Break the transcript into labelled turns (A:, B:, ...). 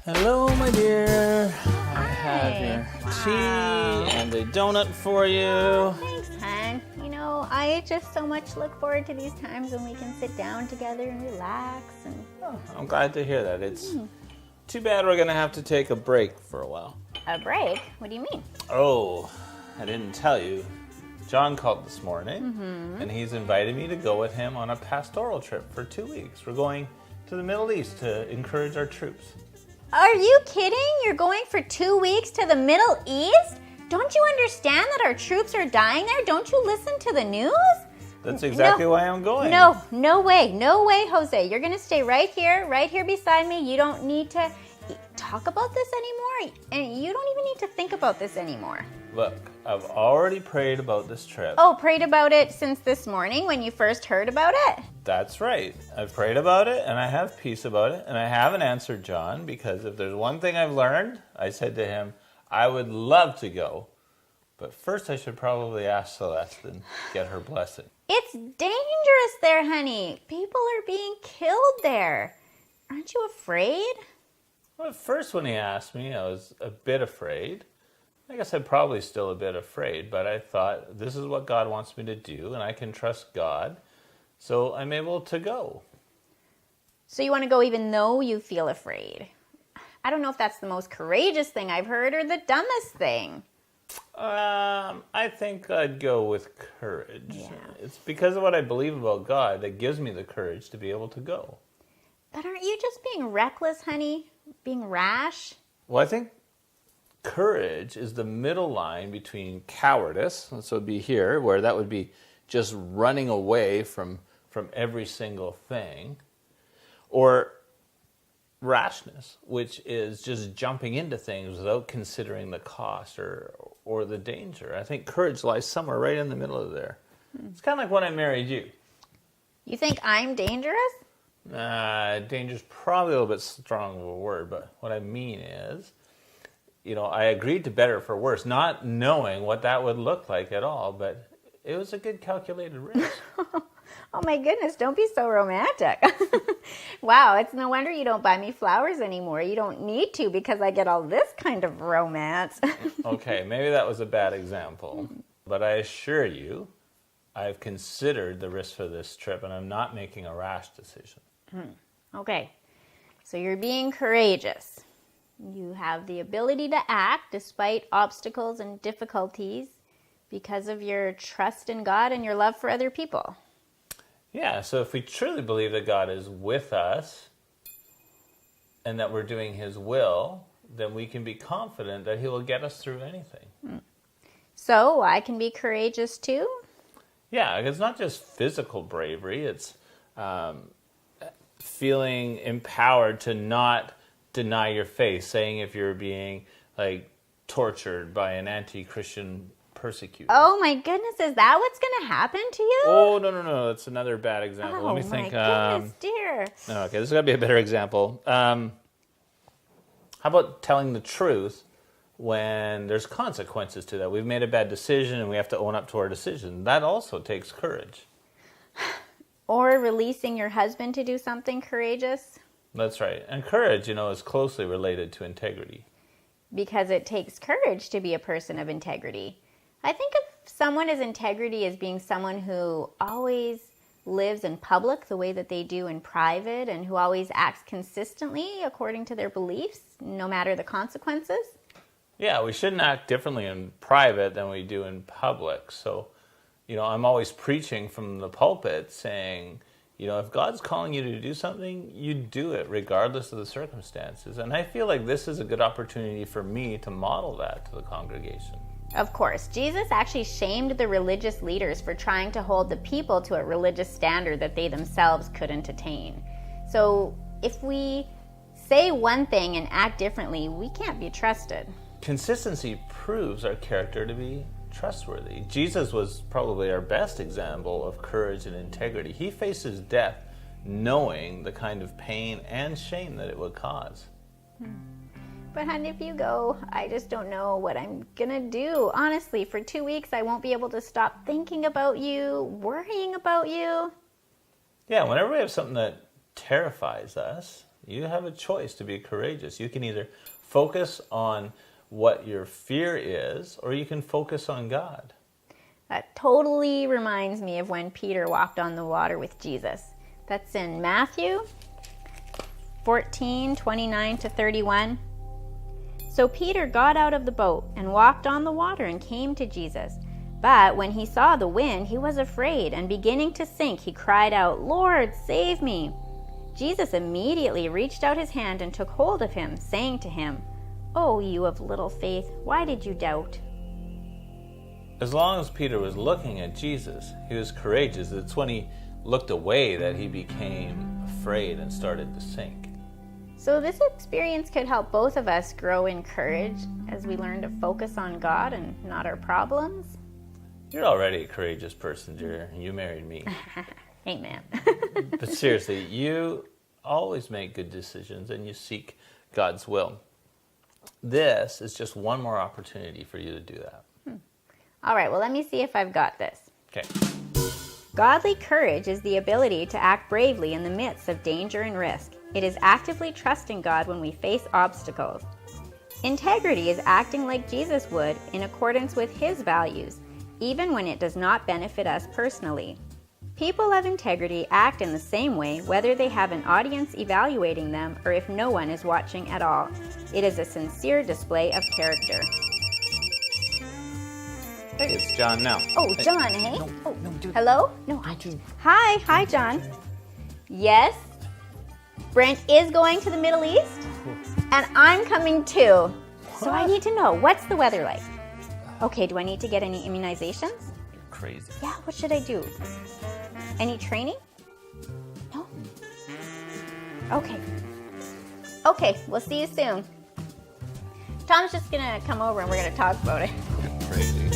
A: Hello, my dear. I have your tea and a donut for you.
B: Thanks, hon. You know, I just so much look forward to these times when we can sit down together and relax. And
A: Oh, I'm glad to hear that. It's too bad we're going to have to take a break for a while.
B: a break? What do you mean?
A: Oh, I didn't tell you. John called this morning, and he's invited me to go with him on a pastoral trip for 2 weeks. We're going to the Middle East to encourage our troops.
B: Are you kidding? You're going for 2 weeks to the Middle East? Don't you understand that our troops are dying there? Don't you listen to the news?
A: That's exactly why I'm going.
B: No way, Jose. You're going to stay right here beside me. You don't need to talk about this anymore, and you don't even need to think about this anymore.
A: Look, I've already prayed about this trip.
B: Oh, prayed about it since this morning when you first heard about it?
A: That's right. I've prayed about it, and I have peace about it, and I haven't answered John, because if there's one thing I've learned, I said to him, I would love to go, but first I should probably ask Celeste and get her blessing.
B: It's dangerous there, honey. People are being killed there. Aren't you afraid?
A: Well, at first when he asked me, I was a bit afraid. I guess I'm probably still a bit afraid, but I thought, this is what God wants me to do, and I can trust God, so I'm able to go.
B: So you want to go even though you feel afraid? I don't know if that's the most courageous thing I've heard or the dumbest thing.
A: I think I'd go with courage.
B: Yeah.
A: It's because of what I believe about God that gives me the courage to be able to go.
B: But aren't you just being reckless, honey? Being rash?
A: Well, I think courage is the middle line between cowardice, so it'd be here, where that would be just running away from every single thing, or rashness, which is just jumping into things without considering the cost or the danger. I think courage lies somewhere right in the middle of there. It's kind of like when I married you.
B: You think I'm dangerous?
A: Danger's probably a little bit strong of a word, but what I mean is, I agreed to better for worse, not knowing what that would look like at all, but it was a good calculated risk.
B: Oh my goodness, don't be so romantic. Wow, it's no wonder you don't buy me flowers anymore. You don't need to because I get all this kind of romance.
A: Okay, maybe that was a bad example, but I assure you, I've considered the risk for this trip and I'm not making a rash decision.
B: Okay, so you're being courageous. You have the ability to act despite obstacles and difficulties because of your trust in God and your love for other people.
A: Yeah, so if we truly believe that God is with us and that we're doing His will, then we can be confident that He will get us through anything.
B: So I can be courageous too?
A: Yeah, it's not just physical bravery, it's feeling empowered to not deny your faith, saying if you're being tortured by an anti-Christian persecutor.
B: Oh my goodness, is that what's going to happen to you?
A: Oh, no, that's another bad example.
B: Oh,
A: Let me think.
B: my goodness, dear.
A: Okay, this is going to be a better example. How about telling the truth when there's consequences to that? We've made a bad decision and we have to own up to our decision. That also takes courage.
B: Or releasing your husband to do something courageous?
A: That's right. And courage, is closely related to integrity.
B: Because it takes courage to be a person of integrity. I think of someone as integrity as being someone who always lives in public the way that they do in private and who always acts consistently according to their beliefs, no matter the consequences.
A: Yeah, we shouldn't act differently in private than we do in public. So, I'm always preaching from the pulpit saying, if God's calling you to do something, you do it regardless of the circumstances. And I feel like this is a good opportunity for me to model that to the congregation.
B: Of course, Jesus actually shamed the religious leaders for trying to hold the people to a religious standard that they themselves couldn't attain. So if we say one thing and act differently, we can't be trusted.
A: Consistency proves our character to be trustworthy. Jesus was probably our best example of courage and integrity. He faces death knowing the kind of pain and shame that it would cause.
B: But honey, if you go, I just don't know what I'm gonna do. Honestly, for 2 weeks, I won't be able to stop thinking about you, worrying about you.
A: Yeah, whenever we have something that terrifies us, you have a choice to be courageous. You can either focus on what your fear is, or you can focus on God.
B: That totally reminds me of when Peter walked on the water with Jesus. That's in Matthew 14:29-31. So Peter got out of the boat and walked on the water and came to Jesus. But when he saw the wind, he was afraid, and beginning to sink, he cried out, "Lord, save me!" Jesus immediately reached out his hand and took hold of him, saying to him, "Oh, you of little faith, why did you doubt?"
A: As long as Peter was looking at Jesus, he was courageous. It's when he looked away that he became afraid and started to sink.
B: So this experience could help both of us grow in courage as we learn to focus on God and not our problems.
A: You're already a courageous person, Jer. You married me.
B: Amen.
A: But seriously, you always make good decisions and you seek God's will. This is just one more opportunity for you to do that.
B: All right, well, let me see if I've got this.
A: Okay.
B: Godly courage is the ability to act bravely in the midst of danger and risk. It is actively trusting God when we face obstacles. Integrity is acting like Jesus would in accordance with his values, even when it does not benefit us personally. People of integrity act in the same way whether they have an audience evaluating them or if no one is watching at all. It is a sincere display of character.
A: Hey, it's John now.
B: Oh, John, hey?
C: No, dude.
B: Hello? No, Hi, John. Yes, Brent is going to the Middle East, and I'm coming too. So I need to know, what's the weather like? Okay, do I need to get any immunizations?
A: Crazy.
B: Yeah, what should I do? Any training? No? Okay, we'll see you soon. Tom's just gonna come over and we're gonna talk about it.
A: Crazy.